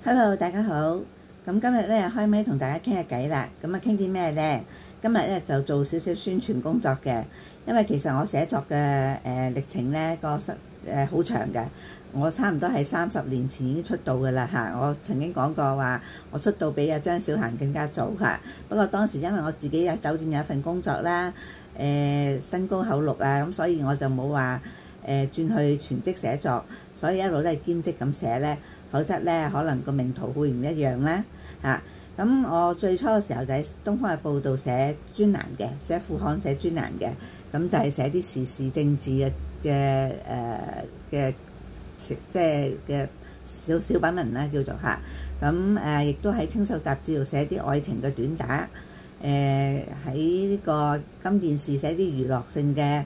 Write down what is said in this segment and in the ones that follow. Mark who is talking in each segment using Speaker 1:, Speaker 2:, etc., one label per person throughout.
Speaker 1: Hello， 大家好。咁今日咧開咪同大家傾下偈啦。咁傾啲咩咧？今日咧就做少少宣傳工作嘅，因為其實我寫作嘅歷程咧好長嘅。我差唔多係30年前已經出道㗎啦嚇。我曾經講過話，我出道比阿張小嫻更加早嚇。不過當時因為我自己喺酒店有一份工作啦，身高口綠啊，咁所以我就冇話轉去全職寫作，所以一路都係兼職咁寫咧。否則咧，可能個命途會唔一樣啦嚇。咁我最初嘅時候就喺《東方日報》度寫專欄嘅，寫副刊寫專欄嘅，咁就係寫啲時事政治嘅即係嘅小品文啦，叫做嚇。咁亦都喺《青秀》雜誌度寫啲愛情嘅短打，喺呢個金電視寫啲娛樂性嘅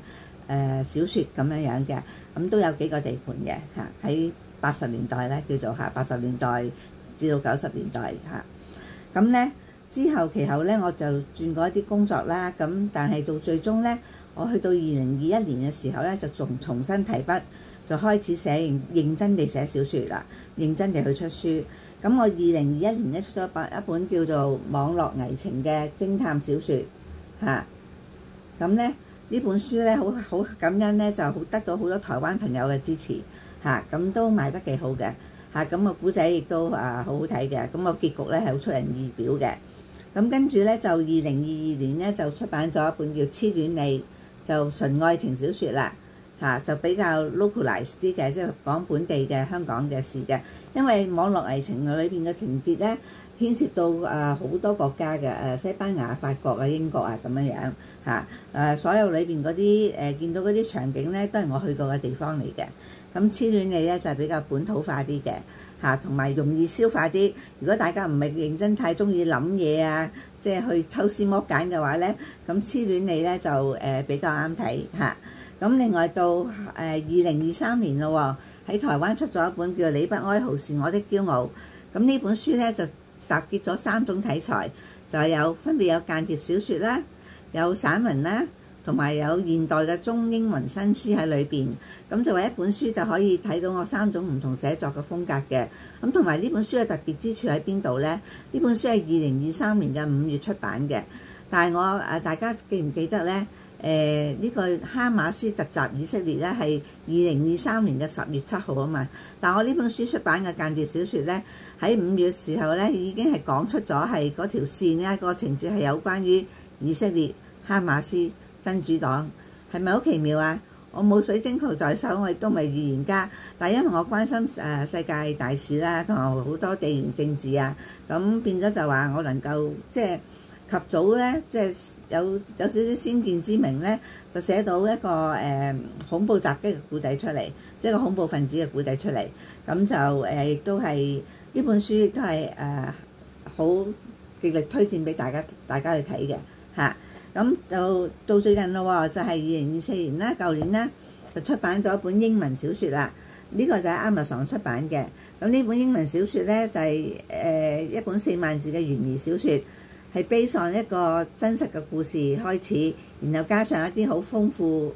Speaker 1: 小説咁樣嘅，咁都有幾個地盤嘅嚇。喺80年代咧叫做嚇，80年代至到90年代嚇。咁咧其後咧我就轉過一啲工作啦。咁但係到最終咧，我去到2021年嘅時候咧，就重新提筆，就開始認真地寫小説啦，認真地去出書。咁我2021年咧出咗一本叫做《網絡危情》嘅偵探小説嚇。咁咧呢本書咧好感恩咧，就得到好多台灣朋友嘅支持。咁都賣得幾好嘅嚇，咁個古仔亦都好好睇嘅，咁個結局咧係好出人意表嘅。咁跟住咧就2022年咧就出版咗一本叫《痴戀你》，就純愛情小説啦嚇，就比較 localize 啲嘅，即係講本地嘅香港嘅事嘅。因為網絡危情裏邊嘅情節咧牽涉到好多國家嘅，西班牙、法國啊、英國啊咁樣樣嚇，所有裏邊嗰啲見到嗰啲場景咧都係我去過嘅地方嚟嘅。咁痴戀你咧就係比較本土化啲嘅嚇，同埋容易消化啲。如果大家唔係認真太中意諗嘢啊，即係去抽絲剝繭嘅話咧，咁痴戀你咧就比較啱睇嚇。咁另外到2023年咯喎，喺台灣出咗一本叫《你不哀嚎是我的驕傲》。咁呢本書咧就集結咗3種題材，就係分別有間諜小説啦，有散文啦，同埋有現代嘅中英文新詩喺裏邊。咁就話一本書就可以睇到我3種唔同寫作嘅風格嘅。咁同埋呢本書嘅特別之處喺邊度呢？呢本書係2023年嘅5月出版嘅，但係大家記唔記得呢？呢個哈馬斯突襲以色列咧係2023年嘅10月7號啊嘛。但我呢本書出版嘅間諜小説呢，喺5月時候呢已經係講出咗係嗰條線咧，個情節係有關於以色列、哈馬斯、真主黨，係咪好奇妙啊？我冇水晶球在手，我亦都唔係預言家，但係因為我關心世界大事啦，同埋好多地緣政治啊，咁變咗就話我能夠即係及早咧，即係有少少先見之明咧，就寫到一個恐怖襲擊嘅故仔出嚟，即係個恐怖分子嘅故仔出嚟。咁就亦都係呢本書亦都係好極力推薦俾大家去睇嘅嚇。咁就到最近咯喎，就係2024年啦，舊年咧就出版咗一本英文小説啦。呢個就係 Amazon 出版嘅。咁呢本英文小説咧就係一本4萬字嘅懸疑小説，係 based on 一個真實嘅故事開始，然後加上一啲好豐富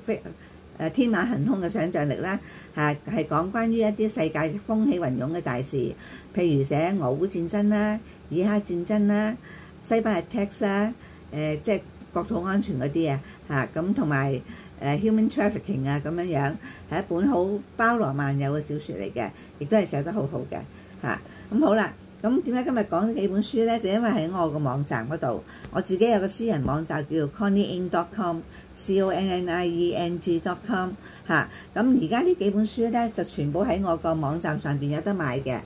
Speaker 1: 天馬行空嘅想像力啦嚇，係講關於一啲世界風起雲湧嘅大事，譬如寫俄烏戰爭啦、以哈戰爭啦、西班牙 tax 啦，即係國土安全嗰啲啊嚇，咁同埋human trafficking 啊咁樣，係一本好包羅萬有嘅小説嚟嘅，亦都係寫得好好嘅嚇。咁好啦，咁點解今日講呢幾本書咧？就因為喺我個網站嗰度，我自己有個私人網站叫做 connieing.com，CONNIENG.com 嚇。咁而家呢幾本書咧就全部喺我個網站上邊有得賣嘅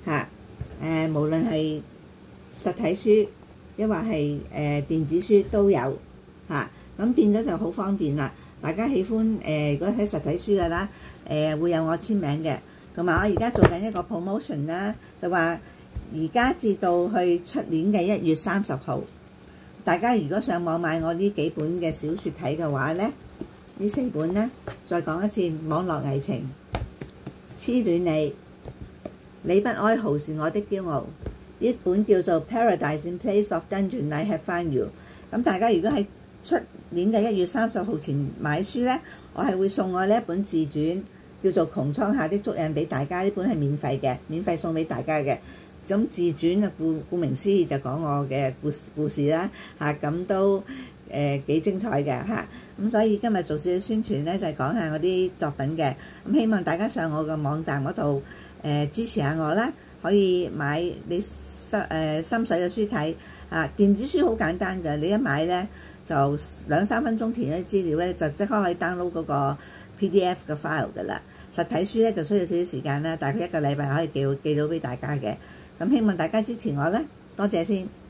Speaker 1: 嚇。無論係實體書，抑或係電子書都有嚇，咁變咗就好方便啦。大家喜歡如果睇實體書嘅啦，會有我簽名嘅。同埋我而家做緊一個 promotion 啦，就話而家至到去出年嘅1月30號，大家如果上網買我呢幾本嘅小説睇嘅話咧，呢4本咧，再講一次：網絡危情、痴戀你、你不哀嚎是我的驕傲。呢本叫做 Paradise in Place of Dungeon I Have Found You。咁大家如果喺出年嘅1月30號前買書咧，我係會送我呢一本自傳，叫做《穹蒼下的足印》俾大家。呢本係免費嘅，免費送俾大家嘅。咁自傳啊，顧名思義就講我嘅故事啦嚇，咁都幾精彩嘅嚇。咁所以今日做少少宣傳咧，就係講下我啲作品嘅。咁希望大家上我個網站嗰度支持下我啦，可以買你心水嘅書睇啊。電子書好簡單嘅，你一買咧就2-3分鐘填啲資料咧，就即刻可以 download 嗰個 PDF 嘅 file 㗎啦。實體書咧就需要少少時間啦，大概1個禮拜可以寄到俾大家嘅。咁希望大家支持我啦，多謝先。